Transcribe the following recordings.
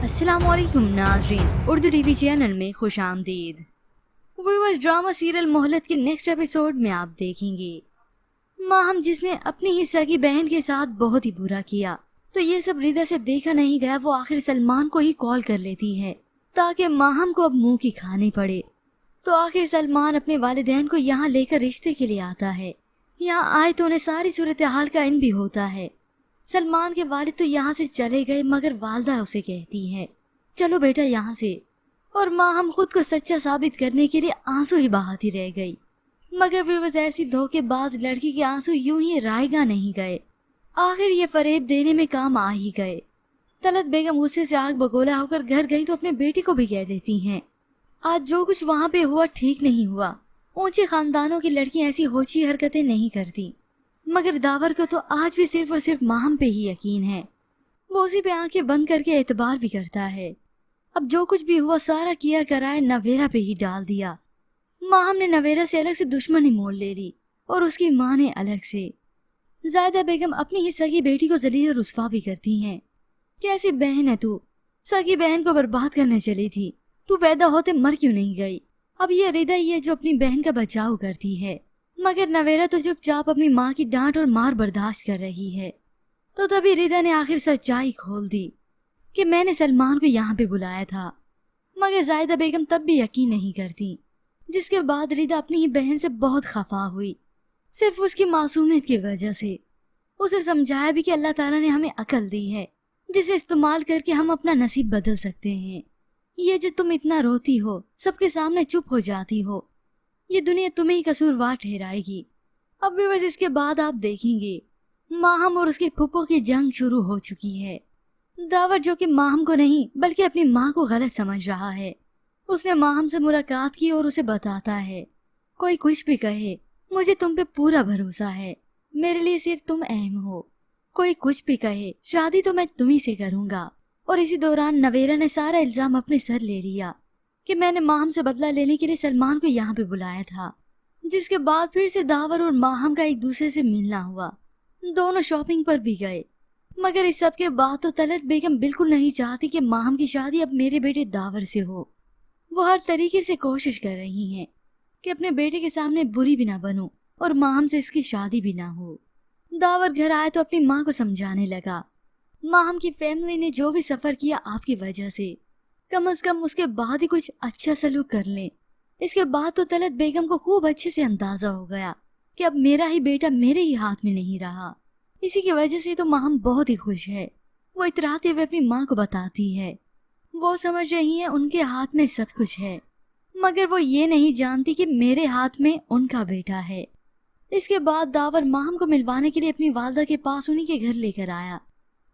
अस्सलाम वालेकुम नाज़रीन, उर्दू टीवी चैनल में खुश आमदीद। व्यूअर्स, ड्रामा सीरियल मोहलत के नेक्स्ट एपिसोड में आप देखेंगे माहम जिसने अपनी ही सगी बहन के साथ बहुत ही बुरा किया, तो ये सब रिदा से देखा नहीं गया। वो आखिर सलमान को ही कॉल कर लेती है ताकि माहम को अब मुंह की खानी पड़े। तो आखिर सलमान अपने वालिदैन को यहाँ लेकर रिश्ते के लिए आता है। यहाँ आए तो उन्हें सारी सूरत हाल का इन भी होता है। सलमान के वालिद तो यहाँ से चले गए, मगर वालदा उसे कहती है चलो बेटा यहाँ से। और माहम खुद को सच्चा साबित करने के लिए आंसू ही बहाती रह गई। मगर फिर बस ऐसी धोखेबाज लड़की के आंसू यूं ही रायगा नहीं गए। आखिर ये फरेब देने में काम आ ही गए। तलत बेगम गुस्से से आग बगोला होकर घर गई तो अपने बेटी को भी कह देती हैं आज जो कुछ वहाँ पे हुआ ठीक नहीं हुआ। ऊंचे खानदानों की लड़कियां ऐसी होची हरकतें नहीं करती। मगर दावर को तो आज भी सिर्फ और सिर्फ माहम पे ही यकीन है। वो उसी पे आंखें बंद करके एतबार भी करता है। अब जो कुछ भी हुआ सारा किया कराए नवेरा पे ही डाल दिया। माहम ने नवेरा से अलग से दुश्मनी मोल ले ली और उसकी माँ ने अलग से। जायदा बेगम अपनी ही सगी बेटी को जलील और रुस्वा भी करती हैं। कैसी बहन है तू, सगी बहन को बर्बाद करने चली थी। तू पैदा होते मर क्यों नहीं गई। अब ये रिदा ही है जो अपनी बहन का बचाव करती है, मगर नवेरा तो चुपचाप अपनी माँ की डांट और मार बर्दाश्त कर रही है। तो तभी रिदा ने आखिर सच्चाई खोल दी कि मैंने सलमान को यहाँ पे बुलाया था। मगर जायदा बेगम तब भी यकीन नहीं करती, जिसके बाद रिदा अपनी ही बहन से बहुत खफा हुई, सिर्फ उसकी मासूमियत की वजह से। उसे समझाया भी कि अल्लाह ताला ने हमें अकल दी है जिसे इस्तेमाल करके हम अपना नसीब बदल सकते हैं। ये जो तुम इतना रोती हो, सबके सामने चुप हो जाती हो, ये दुनिया तुम्हें ही कसूरवार ठहराएगी। अब भी बस इसके बाद आप देखेंगे माहम और उसके फुप्पो की जंग शुरू हो चुकी है। दावर जो कि माहम को नहीं बल्कि अपनी माँ को गलत समझ रहा है, उसने माहम से मुलाकात की और उसे बताता है कोई कुछ भी कहे मुझे तुम पे पूरा भरोसा है, मेरे लिए सिर्फ तुम अहम हो। कोई कुछ भी कहे शादी तो मैं तुम्ही से करूंगा। और इसी दौरान नवेरा ने सारा इल्जाम अपने सर ले लिया कि मैंने माहम से बदला लेने के लिए सलमान को यहाँ पे बुलाया था। जिसके बाद फिर से दावर और माहम का एक दूसरे से मिलना हुआ। दोनों शॉपिंग पर भी गए। मगर इस सब के बाद तो तलत बेगम बिल्कुल नहीं चाहती कि माहम की शादी अब मेरे बेटे दावर से हो। वो हर तरीके से कोशिश कर रही हैं कि अपने बेटे के सामने बुरी भी ना बनूं और माहम से इसकी शादी भी ना हो। दावर घर आया तो अपनी माँ को समझाने लगा माहम की फैमिली ने जो भी सफर किया आपकी वजह से, कम से कम उसके बाद ही कुछ अच्छा सलूक कर लें। इसके बाद तो तलत बेगम को खूब अच्छे से अंदाजा हो गया कि अब मेरा ही बेटा मेरे ही हाथ में नहीं रहा। इसी की वजह से तो माहम बहुत ही खुश है। वो इतराते हुए अपनी माँ को बताती है वो समझ रही है उनके हाथ में सब कुछ है, मगर वो ये नहीं जानती कि मेरे हाथ में उनका बेटा है। इसके बाद दावर माहम को मिलवाने के लिए अपनी वालदा के पास उन्हीं के घर लेकर आया,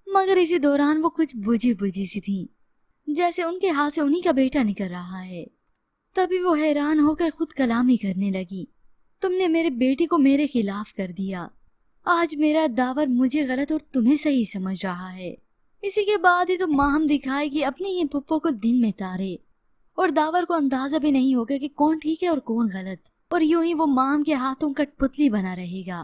मगर इसी दौरान वो कुछ बुझी बुझी सी थी, जैसे उनके हाथ से उन्हीं का बेटा निकल रहा है। तभी वो हैरान होकर खुद कलामी करने लगी तुमने मेरे बेटे को मेरे खिलाफ कर दिया। आज मेरा दावर मुझे गलत और तुम्हें सही समझ रहा है। इसी के बाद ही तो माहम दिखाएगी अपनी ही पुप्पो को दिन में तारे, और दावर को अंदाजा भी नहीं होगा कि कौन ठीक है और कौन गलत। और यूं ही वो माहम के हाथों कठपुतली बना रहेगा।